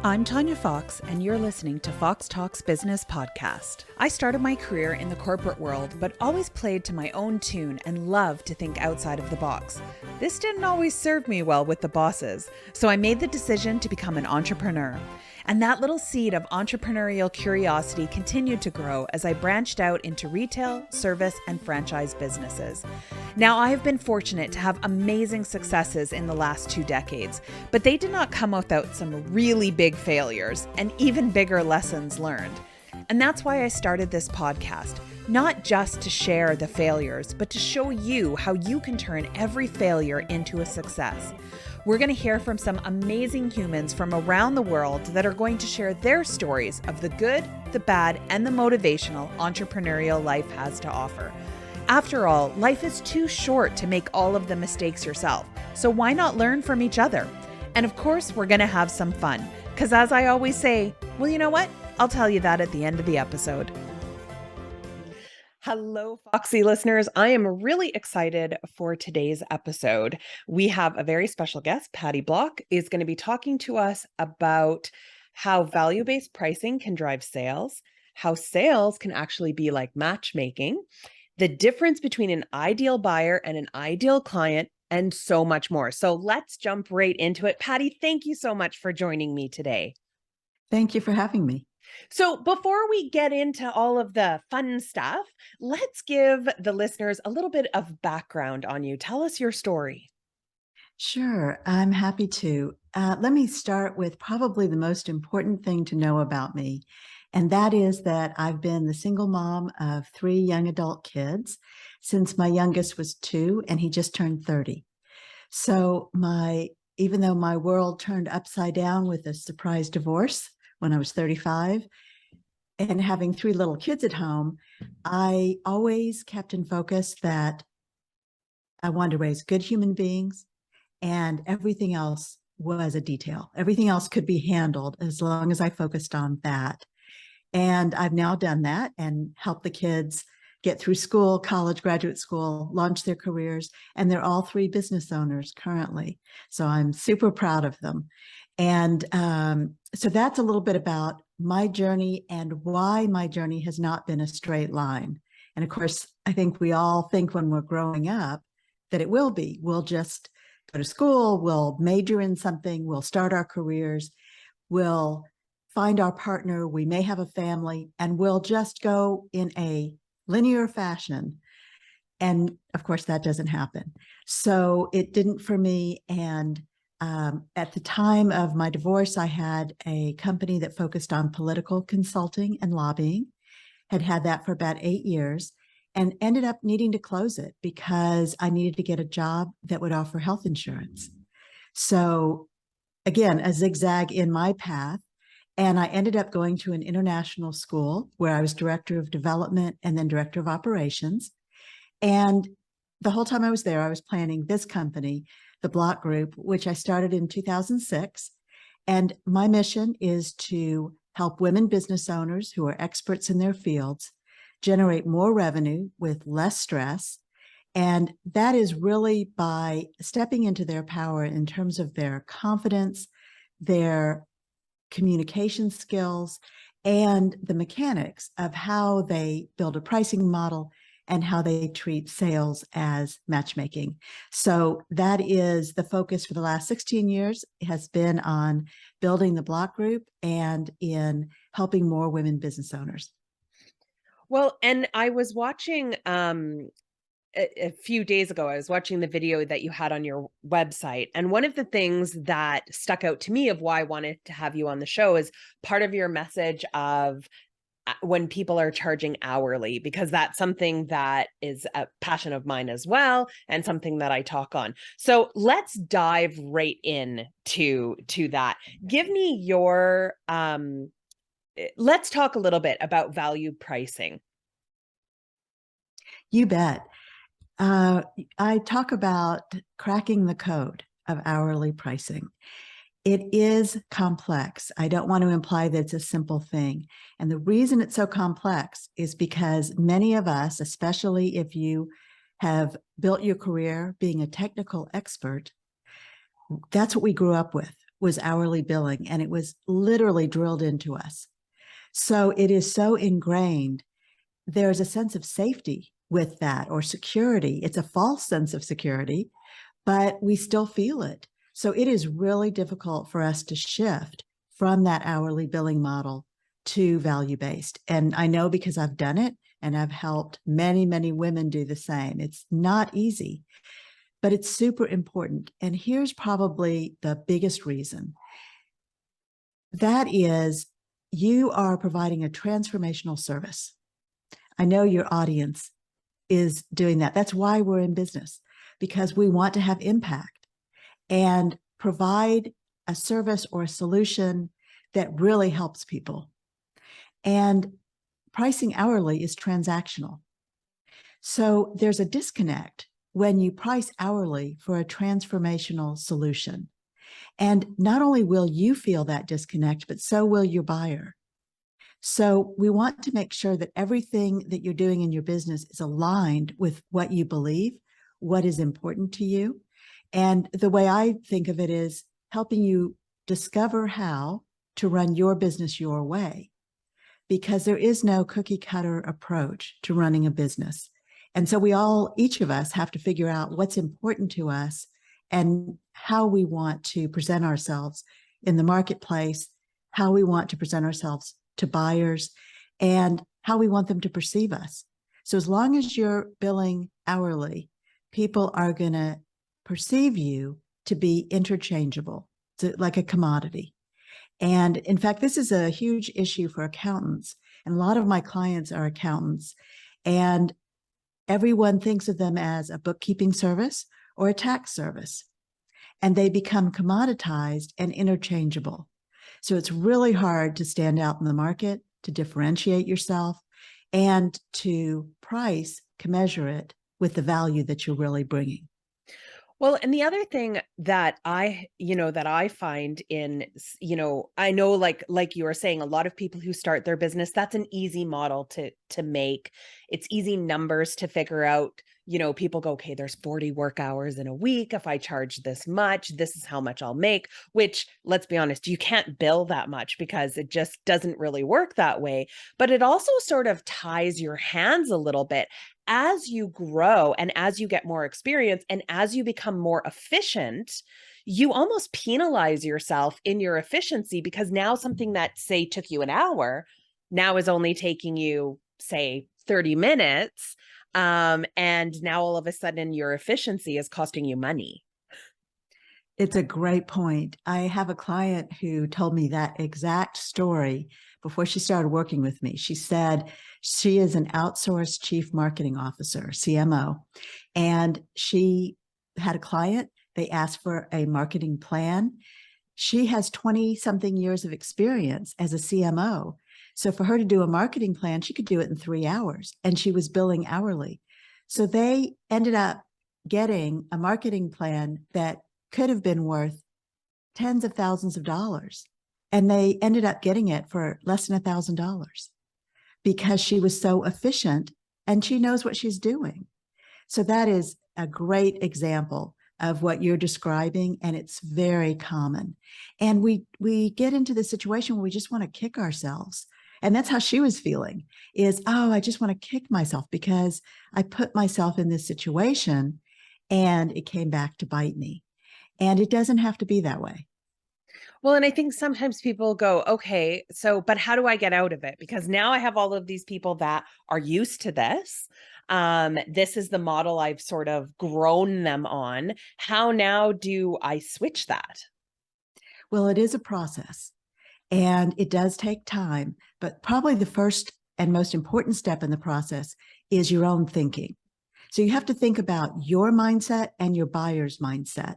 I'm Tanya Fox, and you're listening to Fox Talks Business Podcast. I started my career in the corporate world, but always played to my own tune and loved to think outside of the box. This didn't always serve me well with the bosses, so I made the decision to become an entrepreneur. And that little seed of entrepreneurial curiosity continued to grow as I branched out into retail, service, and franchise businesses. Now, I have been fortunate to have amazing successes in the last 2 decades, but they did not come without some really big failures and even bigger lessons learned. And that's why I started this podcast, not just to share the failures, but to show you how you can turn every failure into a success. We're going to hear from some amazing humans from around the world that are going to share their stories of the good, the bad, and the motivational entrepreneurial life has to offer. After all, life is too short to make all of the mistakes yourself, so why not learn from each other? And of course, we're going to have some fun, because as I always say, well, you know what? I'll tell you that at the end of the episode. Hello, Foxy listeners. I am really excited for today's episode. We have a very special guest. Patty Block is going to be talking to us about how value-based pricing can drive sales, how sales can actually be like matchmaking, the difference between an ideal buyer and an ideal client, and so much more. So let's jump right into it. Patty, thank you so much for joining me today. Thank you for having me. So before we get into all of the fun stuff, let's give the listeners a little bit of background on you. Tell us your story. Sure, I'm happy to. Let me start with probably the most important thing to know about me, and that is that I've been the single mom of 3 young adult kids since my youngest was 2 and he just turned 30. So even though my world turned upside down with a surprise divorce when I was 35 and having 3 little kids at home, I always kept in focus that I wanted to raise good human beings, and everything else was a detail. Everything else could be handled as long as I focused on that. And I've now done that and helped the kids get through school, college, graduate school, launch their careers, and they're all 3 business owners currently. So I'm super proud of them. And so that's a little bit about my journey and why my journey has not been a straight line. And of course, I think we all think when we're growing up that it will be. We'll just go to school, we'll major in something, we'll start our careers, we'll find our partner, we may have a family, and we'll just go in a linear fashion. And of course, that doesn't happen. So it didn't for me. And at the time of my divorce, I had a company that focused on political consulting and lobbying, had that for about 8 years, and ended up needing to close it because I needed to get a job that would offer health insurance. So again, a zigzag in my path. And I ended up going to an international school where I was director of development and then director of operations. And the whole time I was there, I was planning this company, the Block Group, which I started in 2006. And my mission is to help women business owners who are experts in their fields generate more revenue with less stress. And that is really by stepping into their power in terms of their confidence, their communication skills, and the mechanics of how they build a pricing model and how they treat sales as matchmaking. So that is the focus for the last 16 years. It has been on building the Block Group and in helping more women business owners. Well, and I was watching a few days ago, I was watching the video that you had on your website. And one of the things that stuck out to me of why I wanted to have you on the show is part of your message of when people are charging hourly, because that's something that is a passion of mine as well, and something that I talk on. So let's dive right in to that. Give me your, let's talk a little bit about value pricing. You bet. I talk about cracking the code of hourly pricing. It is complex. I don't want to imply that it's a simple thing. And the reason it's so complex is because many of us, especially if you have built your career being a technical expert, that's what we grew up with. was hourly billing, and it was literally drilled into us. So it is so ingrained. There's a sense of safety with that, or security. It's a false sense of security, but we still feel it. So it is really difficult for us to shift from that hourly billing model to value-based. And I know because I've done it and I've helped many, many women do the same. It's not easy, but it's super important. And here's probably the biggest reason. That is, you are providing a transformational service. I know your audience is doing that. That's why we're in business, because we want to have impact and provide a service or a solution that really helps people. And pricing hourly is transactional. So there's a disconnect when you price hourly for a transformational solution. And not only will you feel that disconnect, but so will your buyer. So we want to make sure that everything that you're doing in your business is aligned with what you believe, what is important to you. And the way I think of it is helping you discover how to run your business your way, because there is no cookie cutter approach to running a business. And so each of us have to figure out what's important to us and how we want to present ourselves in the marketplace, how we want to present ourselves to buyers, and how we want them to perceive us. So as long as you're billing hourly, people are going to perceive you to be interchangeable, like a commodity. And in fact, this is a huge issue for accountants. And a lot of my clients are accountants, and everyone thinks of them as a bookkeeping service or a tax service, and they become commoditized and interchangeable. So it's really hard to stand out in the market, to differentiate yourself, and to price commensurate with the value that you're really bringing. Well, and the other thing that I find in, I know like you were saying, a lot of people who start their business, that's an easy model to make. It's easy numbers to figure out. People go, okay, there's 40 work hours in a week. If I charge this much, this is how much I'll make, which, let's be honest, you can't bill that much because it just doesn't really work that way. But it also sort of ties your hands a little bit as you grow and as you get more experience and as you become more efficient. You almost penalize yourself in your efficiency, because now something that, say, took you an hour now is only taking you, say, 30 minutes. And now all of a sudden your efficiency is costing you money. It's a great point. I have a client who told me that exact story before she started working with me. She said she is an outsourced chief marketing officer, CMO, and she had a client. They asked for a marketing plan. She has 20-something years of experience as a CMO. So for her to do a marketing plan, she could do it in 3 hours, and she was billing hourly. So they ended up getting a marketing plan that could have been worth tens of thousands of dollars. And they ended up getting it for less than $1,000 because she was so efficient and she knows what she's doing. So that is a great example of what you're describing, and it's very common. And we get into the situation where we just want to kick ourselves. And that's how she was feeling, is, oh, I just want to kick myself because I put myself in this situation and it came back to bite me. And it doesn't have to be that way. Well, and I think sometimes people go, okay, but how do I get out of it? Because now I have all of these people that are used to this. This is the model I've sort of grown them on. How now do I switch that? Well, it is a process, and it does take time, but probably the first and most important step in the process is your own thinking. So you have to think about your mindset and your buyer's mindset.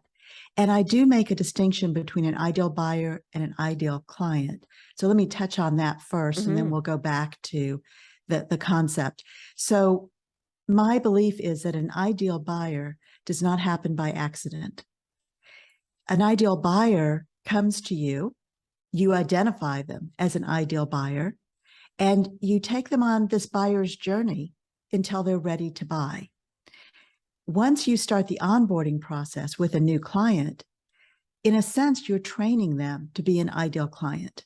And I do make a distinction between an ideal buyer and an ideal client. So let me touch on that first, and then we'll go back to the concept. So my belief is that an ideal buyer does not happen by accident. An ideal buyer comes to you, you identify them as an ideal buyer, and you take them on this buyer's journey until they're ready to buy. Once you start the onboarding process with a new client, in a sense, you're training them to be an ideal client.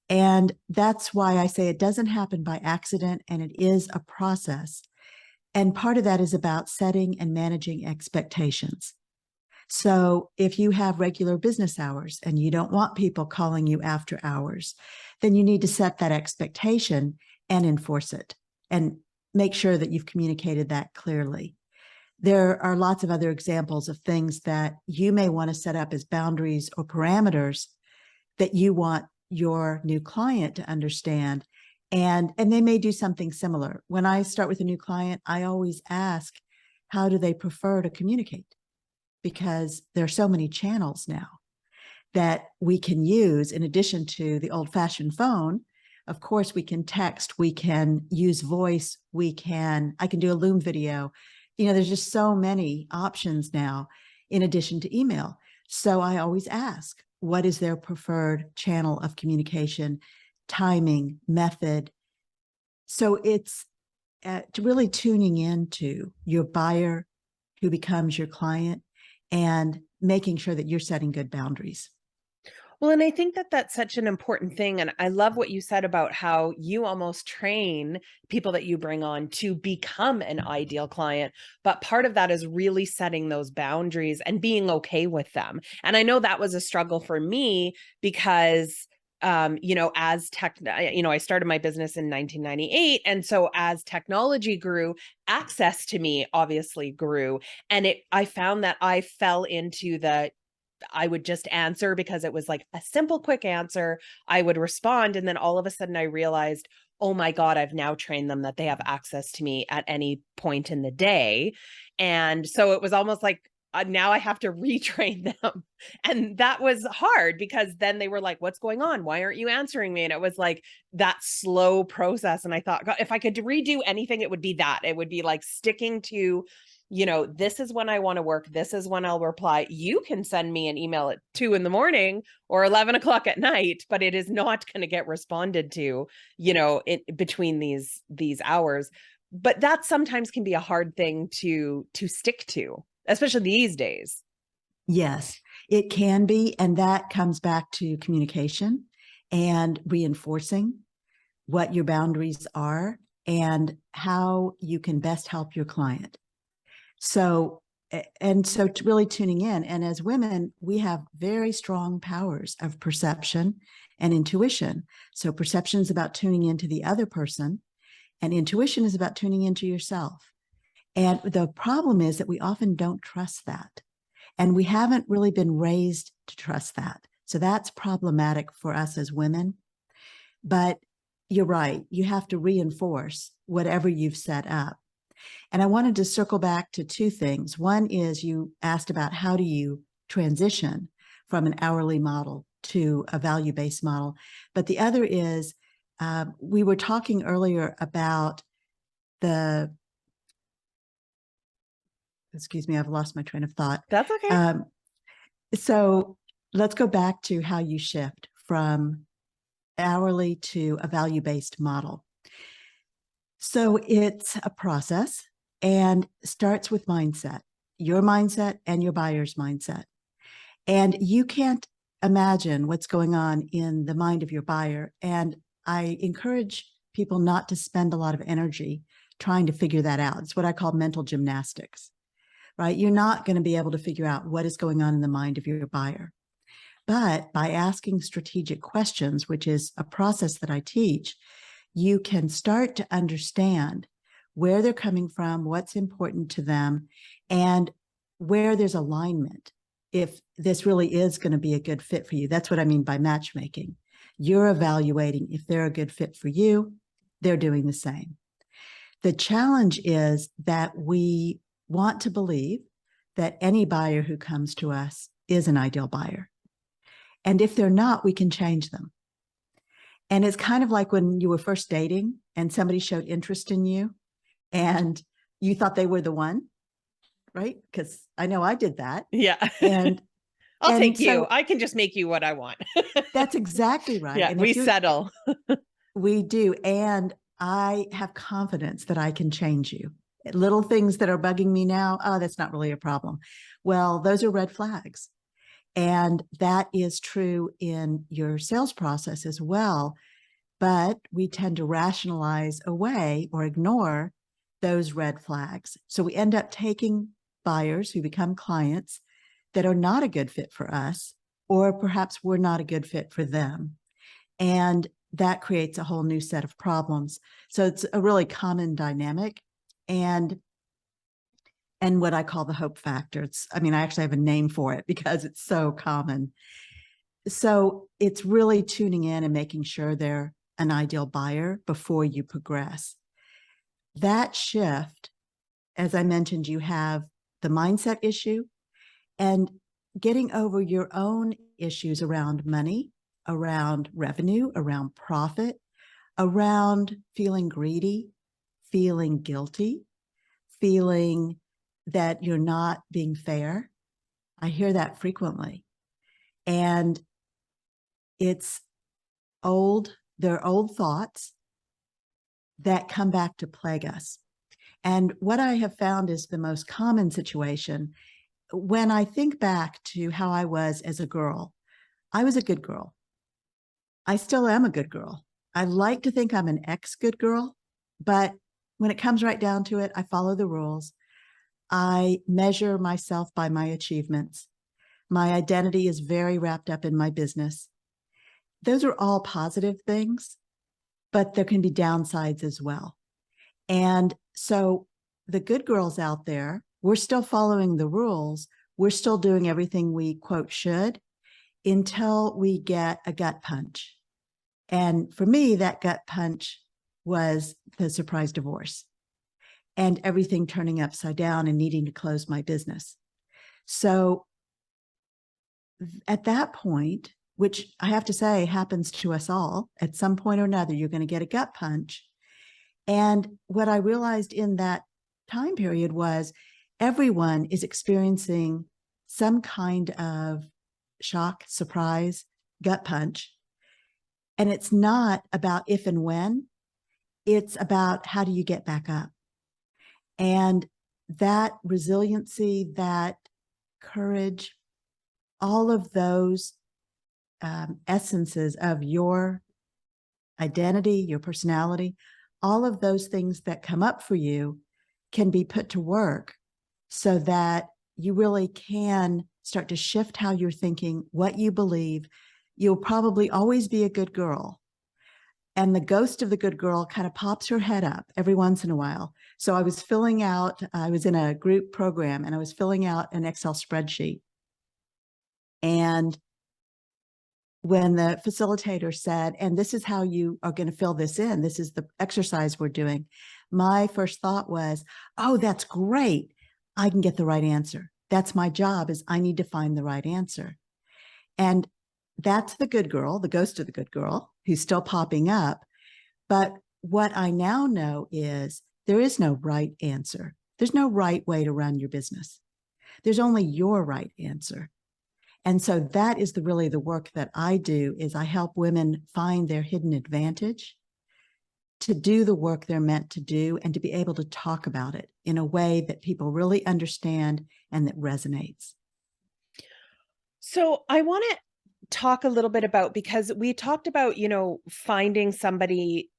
And that's why I say it doesn't happen by accident, and it is a process. And part of that is about setting and managing expectations. So if you have regular business hours and you don't want people calling you after hours, then you need to set that expectation and enforce it and make sure that you've communicated that clearly. There are lots of other examples of things that you may want to set up as boundaries or parameters that you want your new client to understand. And they may do something similar. When I start with a new client, I always ask, how do they prefer to communicate? Because there are so many channels now that we can use in addition to the old-fashioned phone. Of course, we can text, we can use voice, I can do a Loom video. There's just so many options now in addition to email. So I always ask, what is their preferred channel of communication, timing, method? So it's really tuning into your buyer who becomes your client and making sure that you're setting good boundaries. Well, and I think that that's such an important thing. And I love what you said about how you almost train people that you bring on to become an ideal client. But part of that is really setting those boundaries and being okay with them. And I know that was a struggle for me because I started my business in 1998. And so as technology grew, access to me obviously grew. And I found that I fell into I would just answer because it was like a simple, quick answer. I would respond. And then all of a sudden I realized, oh my God, I've now trained them that they have access to me at any point in the day. And so it was almost like, now I have to retrain them. And that was hard because then they were like, what's going on? Why aren't you answering me? And it was like that slow process. And I thought, God, if I could redo anything, it would be that. It would be like sticking to, this is when I want to work. This is when I'll reply. You can send me an email at 2 a.m. or 11 o'clock at night, but it is not going to get responded to, between these hours. But that sometimes can be a hard thing to stick to, especially these days. Yes, it can be. And that comes back to communication and reinforcing what your boundaries are and how you can best help your client. So really tuning in. And as women, we have very strong powers of perception and intuition. So perception is about tuning into the other person, and intuition is about tuning into yourself. And the problem is that we often don't trust that. And we haven't really been raised to trust that. So that's problematic for us as women. But you're right, you have to reinforce whatever you've set up. And I wanted to circle back to two things. One is you asked about how do you transition from an hourly model to a value-based model. But the other is we were talking earlier about excuse me, I've lost my train of thought. That's okay. So let's go back to how you shift from hourly to a value-based model. So it's a process and starts with mindset, your mindset and your buyer's mindset. And you can't imagine what's going on in the mind of your buyer. And I encourage people not to spend a lot of energy trying to figure that out. It's what I call mental gymnastics, right? You're not going to be able to figure out what is going on in the mind of your buyer. But by asking strategic questions, which is a process that I teach, you can start to understand where they're coming from, what's important to them, and where there's alignment. If this really is going to be a good fit for you, that's what I mean by matchmaking. You're evaluating if they're a good fit for you, they're doing the same. The challenge is that we want to believe that any buyer who comes to us is an ideal buyer. And if they're not, we can change them. And it's kind of like when you were first dating and somebody showed interest in you and you thought they were the one, right? Because I know I did that. Yeah. And I'll take you. I can just make you what I want. That's exactly right. Yeah, and we settle. We do. And I have confidence that I can change you. Little things that are bugging me now, oh, that's not really a problem. Well, those are red flags. And that is true in your sales process as well. But we tend to rationalize away or ignore those red flags. So we end up taking buyers who become clients that are not a good fit for us, or perhaps we're not a good fit for them. And that creates a whole new set of problems. So it's a really common dynamic. And what I call the hope factor. I actually have a name for it because it's so common. So it's really tuning in and making sure they're an ideal buyer before you progress. That shift, as I mentioned, you have the mindset issue and getting over your own issues around money, around revenue, around profit, around feeling greedy, feeling guilty, feeling that you're not being fair. I hear that frequently. And it's they're old thoughts that come back to plague us. And what I have found is the most common situation when I think back to how I was as a girl. I was a good girl. I still am a good girl. I like to think I'm an ex-good girl, but when it comes right down to it, I follow the rules. I measure myself by my achievements. My identity is very wrapped up in my business. Those are all positive things, but there can be downsides as well. And so the good girls out there, we're still following the rules. We're still doing everything we, quote, should, until we get a gut punch. And for me, that gut punch was the surprise divorce and everything turning upside down and needing to close my business. So at that point, which I have to say happens to us all, at some point or another, you're going to get a gut punch. And what I realized in that time period was everyone is experiencing some kind of shock, surprise, gut punch. And it's not about if and when, it's about how do you get back up? And that resiliency, that courage, all of those essences of your identity, your personality, all of those things that come up for you can be put to work so that you really can start to shift how you're thinking, what you believe. You'll probably always be a good girl. And the ghost of the good girl kind of pops her head up every once in a while. So I was in a group program and I was filling out an Excel spreadsheet. And when the facilitator said, and this is how you are going to fill this in, this is the exercise we're doing, my first thought was, oh, that's great. I can get the right answer. That's my job, is I need to find the right answer. And that's the good girl, the ghost of the good girl, who's still popping up. But what I now know is there is no right answer. There's no right way to run your business. There's only your right answer. And so that is really the work that I do, is I help women find their hidden advantage, to do the work they're meant to do, and to be able to talk about it in a way that people really understand and that resonates. So I want to talk a little bit about, because we talked about, finding somebody,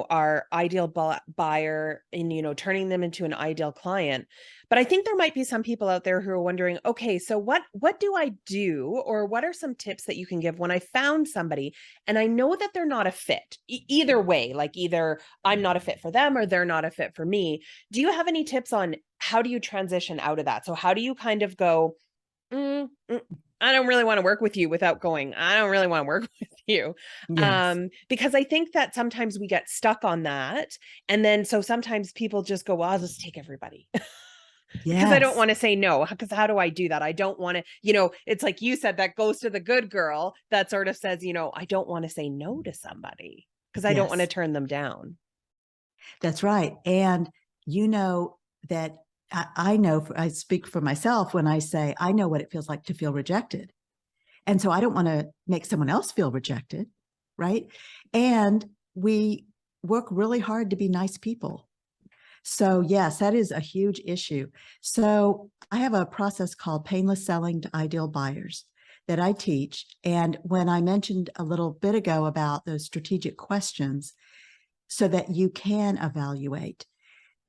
our ideal buyer and, turning them into an ideal client. But I think there might be some people out there who are wondering, okay, so what do I do? Or what are some tips that you can give when I found somebody and I know that they're not a fit either way, like either I'm not a fit for them or they're not a fit for me. Do you have any tips on how do you transition out of that? So how do you kind of go, I don't really want to work with you, without going, I don't really want to work with you. Yes. Because I think that sometimes we get stuck on that. And then, so sometimes people just go, well, I'll just take everybody. Because I don't Yes. want to say no. Because how do I do that? I don't want to, it's like you said, that goes to the good girl that sort of says, I don't want to say no to somebody because I don't want to Yes. turn them down. That's right. And that I speak for myself when I say, I know what it feels like to feel rejected. And so I don't want to make someone else feel rejected, right? And we work really hard to be nice people. So yes, that is a huge issue. So I have a process called Painless Selling to Ideal Buyers. that I teach. And when I mentioned a little bit ago about those strategic questions so that you can evaluate,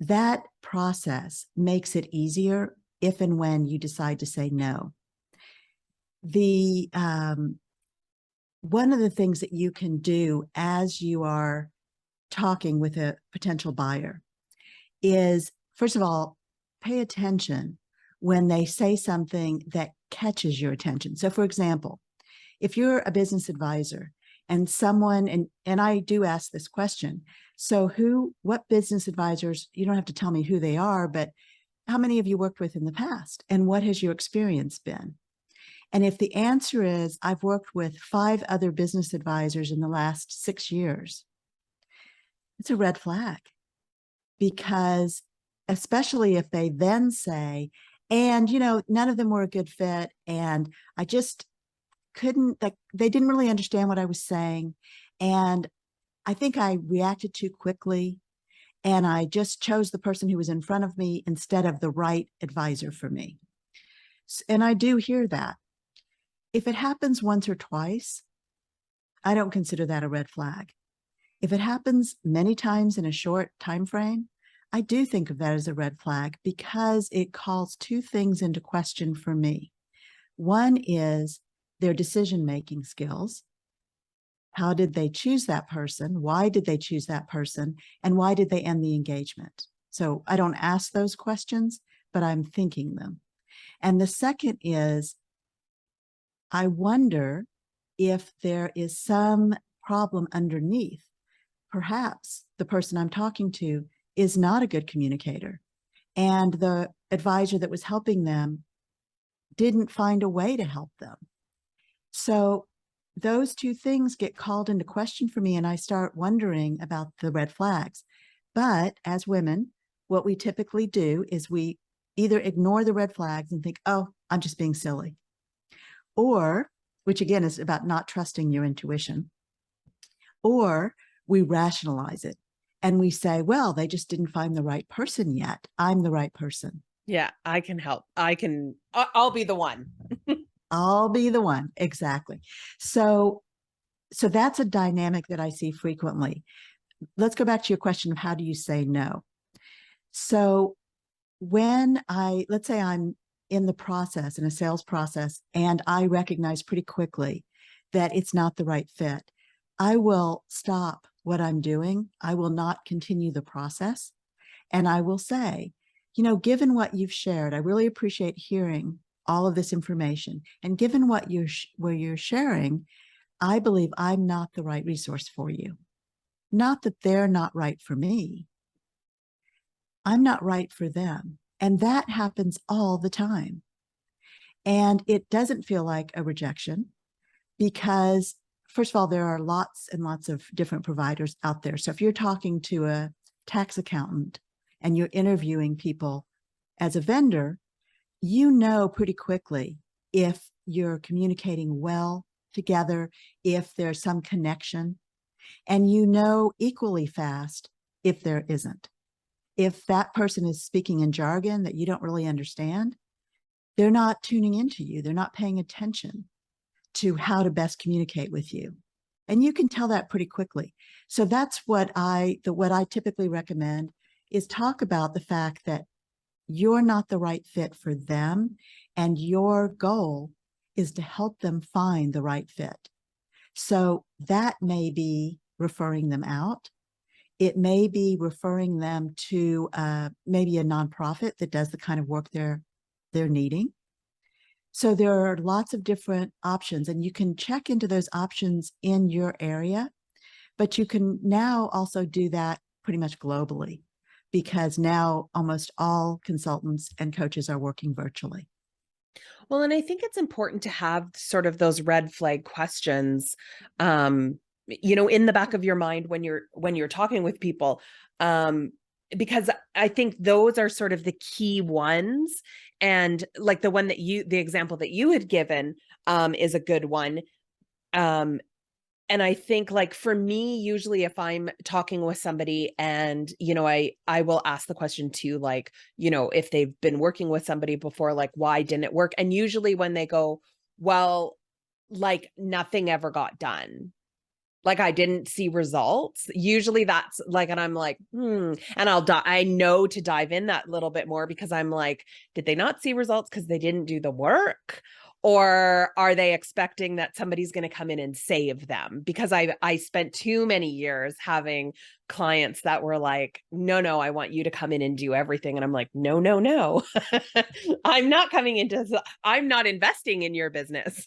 that process makes it easier if and when you decide to say no. One of the things that you can do as you are talking with a potential buyer is, first of all, pay attention when they say something that catches your attention. So for example, if you're a business advisor and someone, and I do ask this question, so what business advisors, you don't have to tell me who they are, but how many have you worked with in the past? And what has your experience been? And if the answer is, I've worked with 5 other business advisors in the last 6 years, it's a red flag. Because especially if they then say, and, none of them were a good fit, and I just couldn't, like, they didn't really understand what I was saying. And I think I reacted too quickly, and I just chose the person who was in front of me instead of the right advisor for me. And I do hear that. If it happens once or twice, I don't consider that a red flag. If it happens many times in a short time frame, I do think of that as a red flag because it calls 2 things into question for me. One is their decision-making skills. How did they choose that person? Why did they choose that person? And why did they end the engagement? So I don't ask those questions, but I'm thinking them. And the second is, I wonder if there is some problem underneath. Perhaps the person I'm talking to is not a good communicator, and the advisor that was helping them didn't find a way to help them. So those 2 things get called into question for me, and I start wondering about the red flags. But as women, what we typically do is we either ignore the red flags and think, oh, I'm just being silly. Or, which again is about not trusting your intuition, or we rationalize it and we say, well, they just didn't find the right person yet. I'm the right person. Yeah, I can help. I'll be the one. I'll be the one. Exactly. So that's a dynamic that I see frequently. Let's go back to your question of how do you say no? So let's say I'm in the process, in a sales process, and I recognize pretty quickly that it's not the right fit, I will stop what I'm doing. I will not continue the process. And I will say, given what you've shared, I really appreciate hearing all of this information. And given what you're sharing, I believe I'm not the right resource for you. Not that they're not right for me. I'm not right for them. And that happens all the time. And it doesn't feel like a rejection because, first of all, there are lots and lots of different providers out there. So if you're talking to a tax accountant and you're interviewing people as a vendor, you know pretty quickly if you're communicating well together, if there's some connection, and you know equally fast if there isn't. If that person is speaking in jargon that you don't really understand, they're not tuning into you. They're not paying attention to how to best communicate with you. And you can tell that pretty quickly. So that's what I typically recommend is talk about the fact that you're not the right fit for them, and your goal is to help them find the right fit. So that may be referring them out. It may be referring them to maybe a nonprofit that does the kind of work they're needing. So there are lots of different options, and you can check into those options in your area, but you can now also do that pretty much globally, because now almost all consultants and coaches are working virtually. Well, and I think it's important to have sort of those red flag questions, in the back of your mind when you're talking with people, because I think those are sort of the key ones. And like the example that you had given, is a good one. And I think, like, for me, usually if I'm talking with somebody and, I will ask the question too, like, if they've been working with somebody before, like, why didn't it work? And usually when they go, well, like nothing ever got done. Like I didn't see results. Usually that's like, and I'm like, and I know to dive in that little bit more because I'm like, did they not see results because they didn't do the work? Or are they expecting that somebody's going to come in and save them? Because I spent too many years having clients that were like, no, I want you to come in and do everything. And I'm like, no. I'm not investing in your business.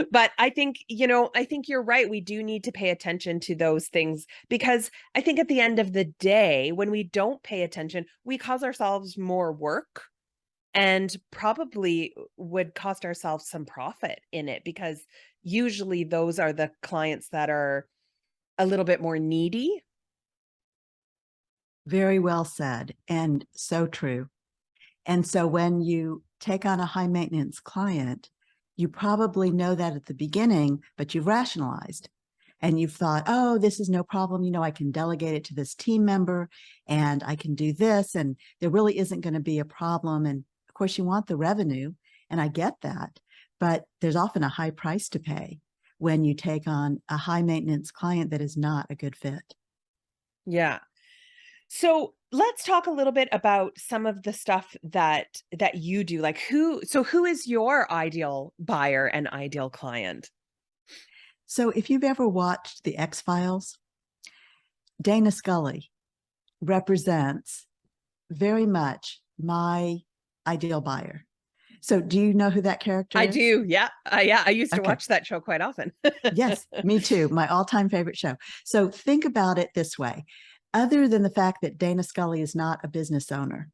But I think, I think you're right. We do need to pay attention to those things because I think at the end of the day, when we don't pay attention, we cause ourselves more work and probably would cost ourselves some profit in it because usually those are the clients that are a little bit more needy. Very well said, and so true. And so when you take on a high maintenance client, you probably know that at the beginning, but you've rationalized and you've thought, oh, this is no problem. I can delegate it to this team member and I can do this. And there really isn't going to be a problem. And of course, you want the revenue. And I get that. But there's often a high price to pay when you take on a high maintenance client that is not a good fit. Yeah. So let's talk a little bit about some of the stuff that you do. Like who is your ideal buyer and ideal client? So if you've ever watched The X-Files, Dana Scully represents very much my ideal buyer. So do you know who that character is? I do. Yeah. Yeah. I used to Okay. watch that show quite often. Yes, me too. My all-time favorite show. So think about it this way. Other than the fact that Dana Scully is not a business owner,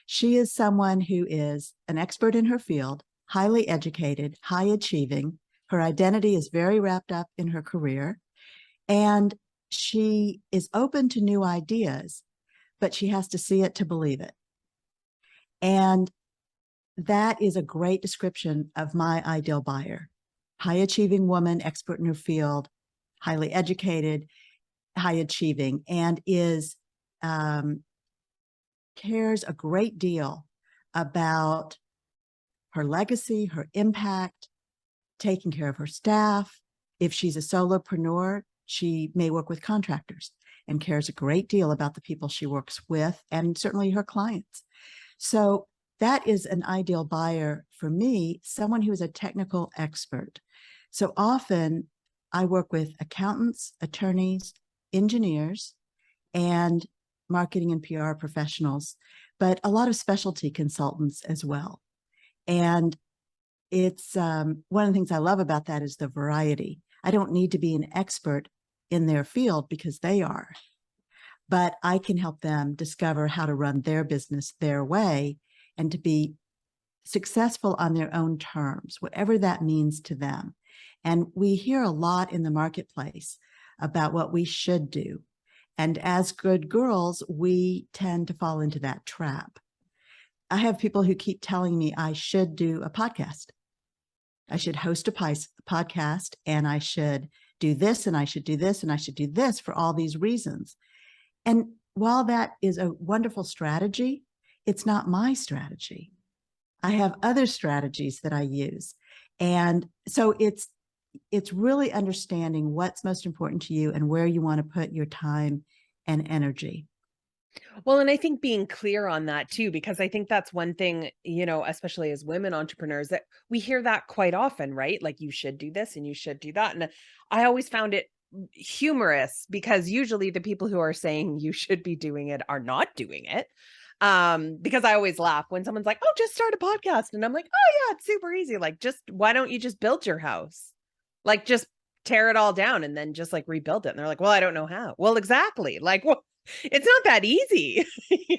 she is someone who is an expert in her field, highly educated, high achieving. Her identity is very wrapped up in her career, and she is open to new ideas, but she has to see it to believe it. And that is a great description of my ideal buyer. High achieving woman, expert in her field, highly educated, high achieving, and cares a great deal about her legacy, her impact, taking care of her staff. If she's a solopreneur, she may work with contractors and cares a great deal about the people she works with and certainly her clients. So that is an ideal buyer for me, someone who is a technical expert. So often I work with accountants, attorneys, engineers, and marketing and PR professionals, but a lot of specialty consultants as well. And it's one of the things I love about that is the variety. I don't need to be an expert in their field because they are, but I can help them discover how to run their business their way and to be successful on their own terms, whatever that means to them. And we hear a lot in the marketplace about what we should do. And as good girls, we tend to fall into that trap. I have people who keep telling me I should do a podcast. I should host a podcast, and I should do this, and I should do this, and I should do this for all these reasons. And while that is a wonderful strategy, it's not my strategy. I have other strategies that I use. And so it's really understanding what's most important to you and where you want to put your time and energy. Well, and I think being clear on that too, because I think that's one thing, especially as women entrepreneurs, that we hear that quite often, right? Like you should do this and you should do that. And I always found it humorous because usually the people who are saying you should be doing it are not doing it. Because I always laugh when someone's like, oh, just start a podcast. And I'm like, oh yeah, it's super easy. Like, why don't you just build your house? Like, just tear it all down and then just like rebuild it. And they're like, well, I don't know how. Well, exactly. Like, well, it's not that easy.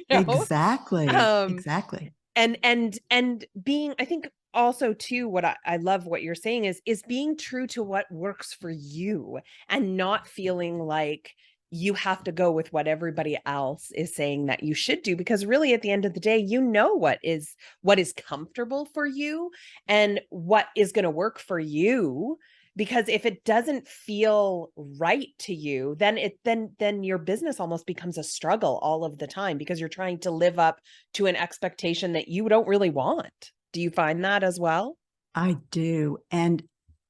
Exactly. Um, Exactly. and being, I think also too, what I love what you're saying is being true to what works for you and not feeling like you have to go with what everybody else is saying that you should do, because really at the end of the day, what is comfortable for you and what is going to work for you. Because if it doesn't feel right to you, then your business almost becomes a struggle all of the time because you're trying to live up to an expectation that you don't really want. Do you find that as well? I do. And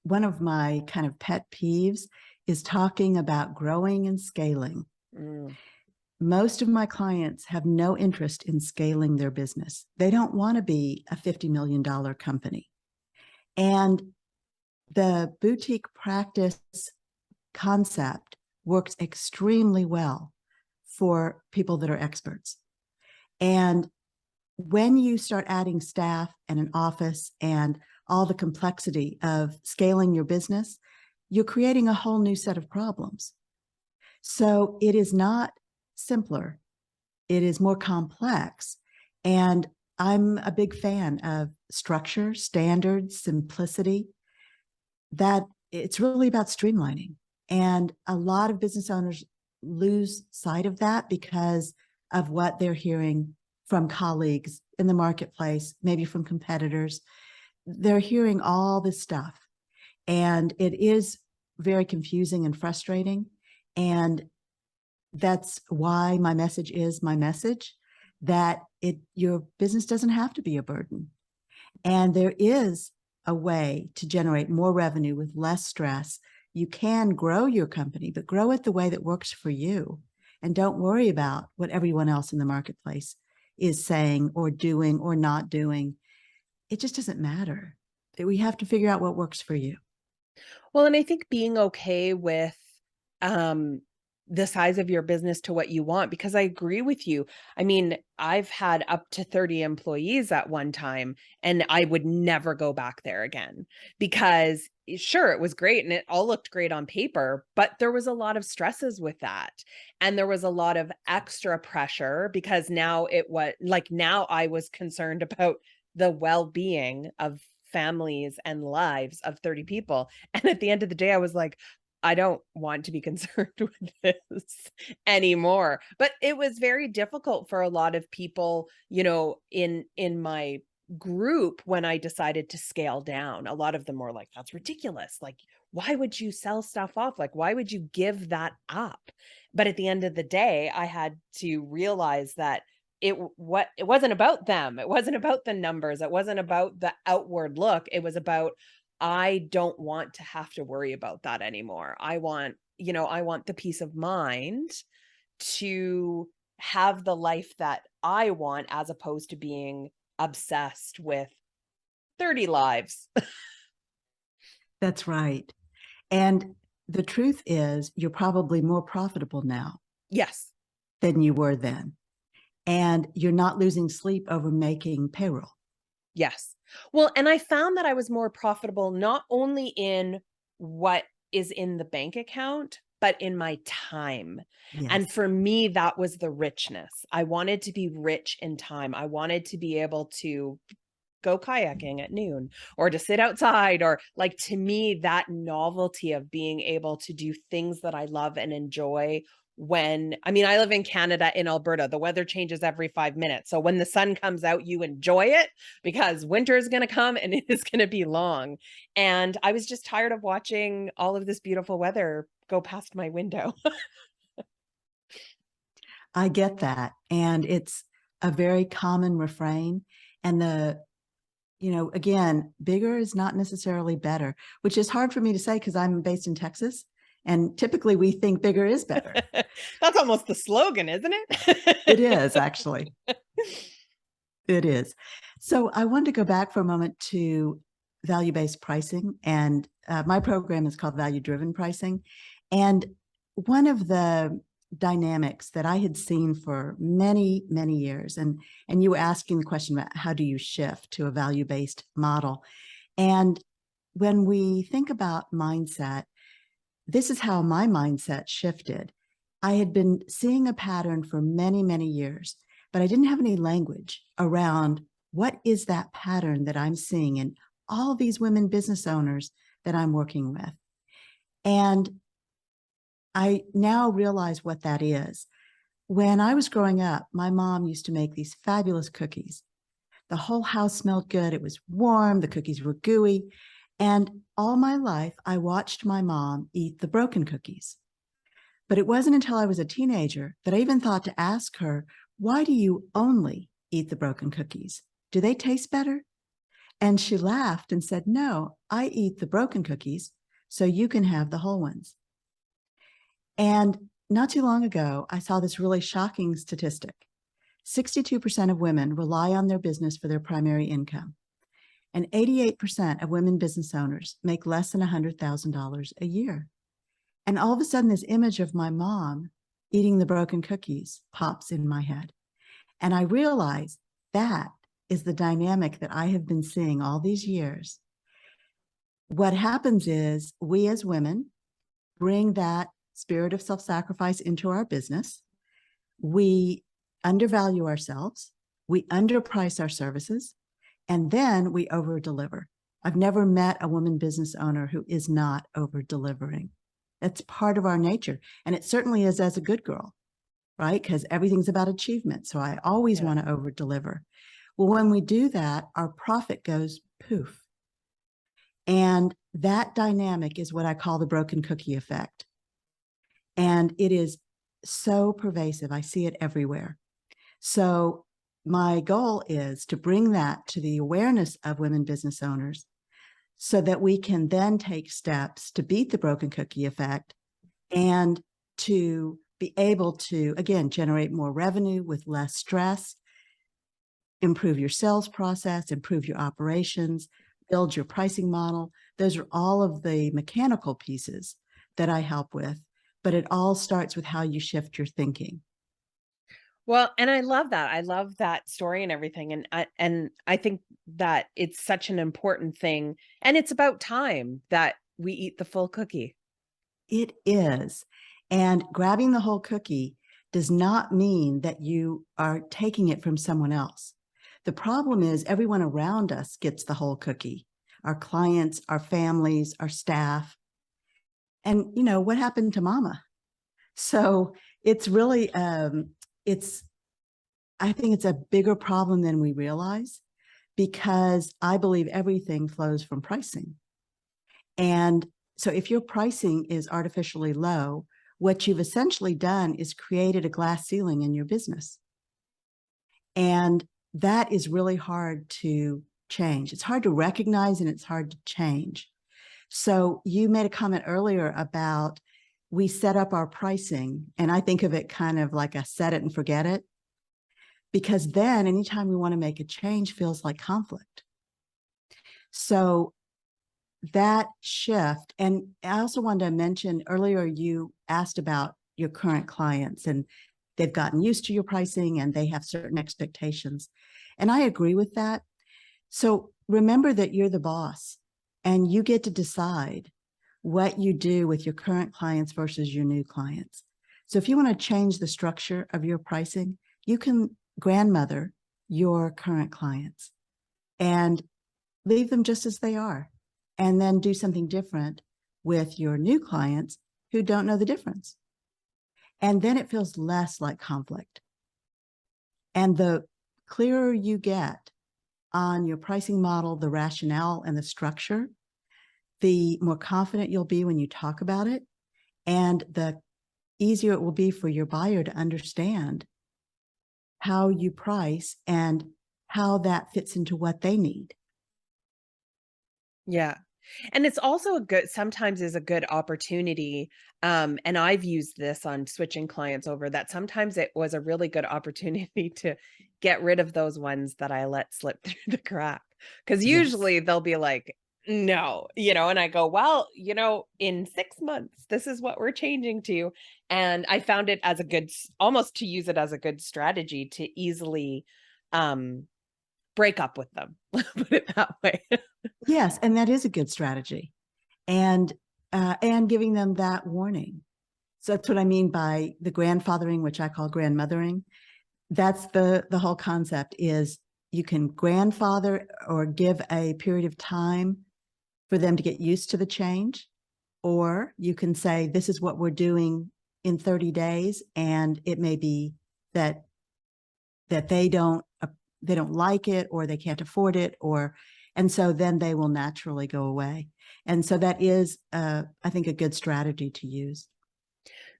one of my kind of pet peeves is talking about growing and scaling. Mm. Most of my clients have no interest in scaling their business. They don't want to be a $50 million company. And the boutique practice concept works extremely well for people that are experts. And when you start adding staff and an office and all the complexity of scaling your business, you're creating a whole new set of problems. So it is not simpler. It is more complex. And I'm a big fan of structure, standards, simplicity, that it's really about streamlining. And a lot of business owners lose sight of that because of what they're hearing from colleagues in the marketplace, maybe from competitors. They're hearing all this stuff, and it is very confusing and frustrating. And that's why my message is my message, that your business doesn't have to be a burden. And there is a way to generate more revenue with less stress. You can grow your company, but grow it the way that works for you. And don't worry about what everyone else in the marketplace is saying or doing or not doing. It just doesn't matter. We have to figure out what works for you. Well, and I think being okay with um, the size of your business to what you want, because I agree with you. I mean, I've had up to 30 employees at one time, and I would never go back there again because sure, it was great and it all looked great on paper, but there was a lot of stresses with that. And there was a lot of extra pressure because now I was concerned about the well-being of families and lives of 30 people. And at the end of the day, I was like, I don't want to be concerned with this anymore. But it was very difficult for a lot of people, in my group when I decided to scale down. A lot of them were like, that's ridiculous. Like, why would you sell stuff off? Like, why would you give that up? But at the end of the day, I had to realize that it wasn't about them. It wasn't about the numbers. It wasn't about the outward look. It was about, I don't want to have to worry about that anymore. I want the peace of mind to have the life that I want as opposed to being obsessed with 30 lives. That's right. And the truth is, you're probably more profitable now Yes. than you were then. And you're not losing sleep over making payroll. Yes. Well, and I found that I was more profitable not only in what is in the bank account, but in my time. And Yes. for me, that was the richness. I wanted to be rich in time. I wanted to be able to go kayaking at noon or to sit outside, or like, to me, that novelty of being able to do things that I love and enjoy. I live in Canada, in Alberta, the weather changes every 5 minutes. So when the sun comes out, you enjoy it because winter is going to come and it is going to be long. And I was just tired of watching all of this beautiful weather go past my window. I get that. And it's a very common refrain. And again, bigger is not necessarily better, which is hard for me to say because I'm based in Texas. And typically we think bigger is better. That's almost the slogan, isn't it? It is, actually. It is. So I wanted to go back for a moment to value-based pricing. And my program is called value-driven pricing. And one of the dynamics that I had seen for many, many years, and you were asking the question about how do you shift to a value-based model. And when we think about mindset, this is how my mindset shifted. I had been seeing a pattern for many, many years, but I didn't have any language around what is that pattern that I'm seeing in all these women business owners that I'm working with. And I now realize what that is. When I was growing up, my mom used to make these fabulous cookies. The whole house smelled good. It was warm. The cookies were gooey. And all my life, I watched my mom eat the broken cookies. But it wasn't until I was a teenager that I even thought to ask her, why do you only eat the broken cookies? Do they taste better? And she laughed and said, no, I eat the broken cookies so you can have the whole ones. And not too long ago, I saw this really shocking statistic. 62% of women rely on their business for their primary income. And 88% of women business owners make less than $100,000 a year. And all of a sudden, this image of my mom eating the broken cookies pops in my head. And I realize that is the dynamic that I have been seeing all these years. What happens is we as women bring that spirit of self-sacrifice into our business. We undervalue ourselves, we underprice our services, and then we over-deliver. I've never met a woman business owner who is not over-delivering. That's part of our nature. And it certainly is as a good girl, right? Because everything's about achievement. So I always want to over-deliver. Well, when we do that, our profit goes poof. And that dynamic is what I call the broken cookie effect. And it is so pervasive. I see it everywhere. So my goal is to bring that to the awareness of women business owners so that we can then take steps to beat the broken cookie effect and to be able to, again, generate more revenue with less stress, improve your sales process, improve your operations, build your pricing model. Those are all of the mechanical pieces that I help with, but it all starts with how you shift your thinking. Well, and I love that. I love that story and everything. And I think that it's such an important thing. And it's about time that we eat the full cookie. It is. And grabbing the whole cookie does not mean that you are taking it from someone else. The problem is everyone around us gets the whole cookie. Our clients, our families, our staff. And, you know, what happened to mama? So it's really, I think it's a bigger problem than we realize, because I believe everything flows from pricing. And so if your pricing is artificially low, what you've essentially done is created a glass ceiling in your business. And that is really hard to change. It's hard to recognize and it's hard to change. So you made a comment earlier about we set up our pricing, and I think of it kind of like a set it and forget it, because then anytime we want to make a change feels like conflict. So that shift, and I also wanted to mention earlier, you asked about your current clients and they've gotten used to your pricing and they have certain expectations. And I agree with that. So remember that you're the boss and you get to decide what you do with your current clients versus your new clients. So if you want to change the structure of your pricing, you can grandmother your current clients and leave them just as they are, and then do something different with your new clients who don't know the difference. And then it feels less like conflict. And the clearer you get on your pricing model, the rationale and the structure, the more confident you'll be when you talk about it, and the easier it will be for your buyer to understand how you price and how that fits into what they need. Yeah. And it's also sometimes is a good opportunity. And I've used this on switching clients over, that sometimes it was a really good opportunity to get rid of those ones that I let slip through the crack. Because usually they'll be like, no, and I go, well, in 6 months, this is what we're changing to. And I found it as almost to use it as a good strategy to easily break up with them, put it that way. Yes, and that is a good strategy, and giving them that warning. So that's what I mean by the grandfathering, which I call grandmothering. That's the whole concept is you can grandfather or give a period of time for them to get used to the change, or you can say, this is what we're doing in 30 days. And it may be that they don't like it, or they can't afford it, and so then they will naturally go away. And so that is, I think, a good strategy to use.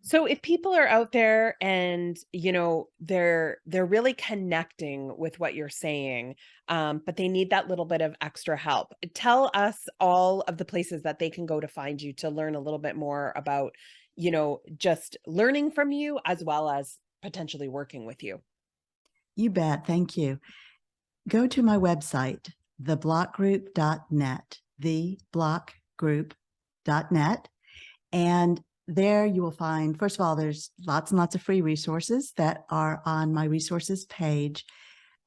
So if people are out there and, they're really connecting with what you're saying, but they need that little bit of extra help, tell us all of the places that they can go to find you to learn a little bit more about, just learning from you as well as potentially working with you. You bet. Thank you. Go to my website, theblockgroup.net, theblockgroup.net. And there you will find, first of all, there's lots and lots of free resources that are on my resources page.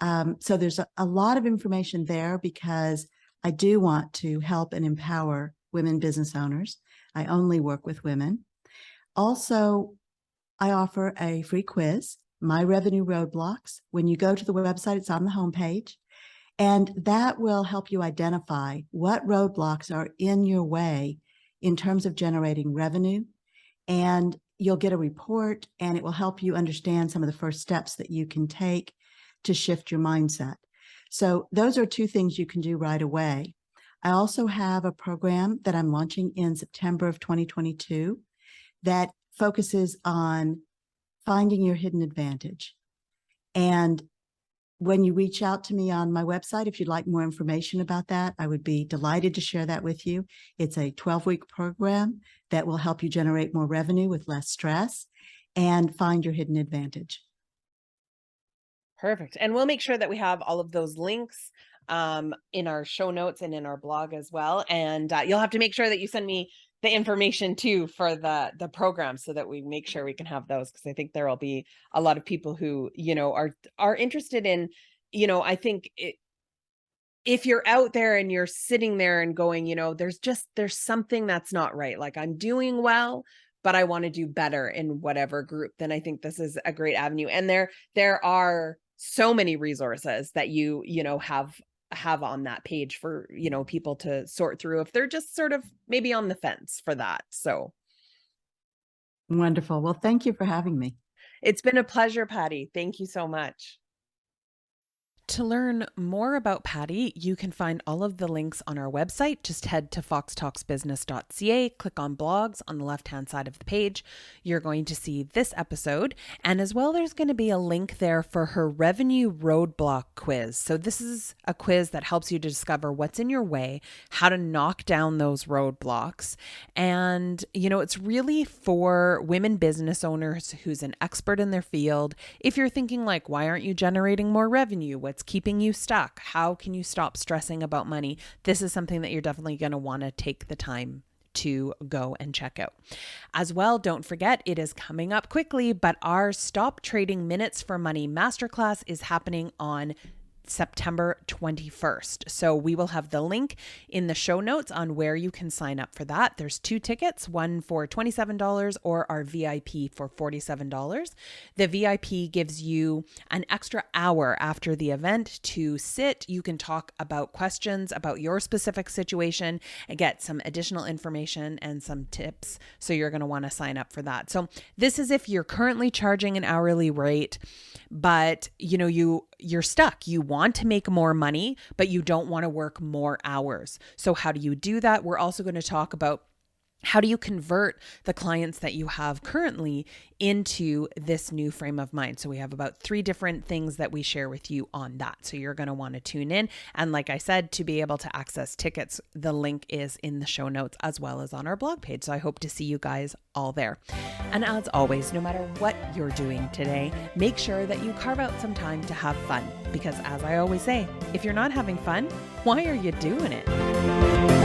So there's a lot of information there because I do want to help and empower women business owners. I only work with women. Also, I offer a free quiz, My Revenue Roadblocks. When you go to the website, it's on the homepage. And that will help you identify what roadblocks are in your way in terms of generating revenue. And you'll get a report, and it will help you understand some of the first steps that you can take to shift your mindset. So those are two things you can do right away. I also have a program that I'm launching in September of 2022 that focuses on finding your hidden advantage. And when you reach out to me on my website, if you'd like more information about that, I would be delighted to share that with you. It's a 12-week program that will help you generate more revenue with less stress and find your hidden advantage. Perfect. And we'll make sure that we have all of those links in our show notes and in our blog as well. And you'll have to make sure that you send me the information too for the program so that we make sure we can have those, because I think there will be a lot of people who, are interested in, I think if you're out there and you're sitting there and going, there's something that's not right. Like, I'm doing well, but I want to do better in whatever group, then I think this is a great avenue. And there are so many resources that have on that page for, people to sort through if they're just sort of maybe on the fence for that. So Wonderful. Well, thank you for having me. it's been a pleasure, Patty. Thank you so much. To learn more about Patty, you can find all of the links on our website. Just head to foxtalksbusiness.ca, click on blogs on the left-hand side of the page. You're going to see this episode. And as well, there's going to be a link there for her revenue roadblock quiz. So this is a quiz that helps you to discover what's in your way, how to knock down those roadblocks. And, it's really for women business owners who's an expert in their field. If you're thinking like, why aren't you generating more revenue? What's keeping you stuck? How can you stop stressing about money? This is something that you're definitely going to want to take the time to go and check out. As well, don't forget, it is coming up quickly, but our Stop Trading Minutes for Money Masterclass is happening on September 21st. So we will have the link in the show notes on where you can sign up for that. There's 2 tickets, one for $27 or our VIP for $47. The VIP gives you an extra hour after the event to sit. You can talk about questions about your specific situation and get some additional information and some tips. So you're going to want to sign up for that. So this is if you're currently charging an hourly rate, but you're stuck. You want to make more money, but you don't want to work more hours. So how do you do that? We're also going to talk about how do you convert the clients that you have currently into this new frame of mind? So we have about 3 different things that we share with you on that. So you're going to want to tune in. And like I said, to be able to access tickets, the link is in the show notes as well as on our blog page. So I hope to see you guys all there. And as always, no matter what you're doing today, make sure that you carve out some time to have fun. Because as I always say, if you're not having fun, why are you doing it?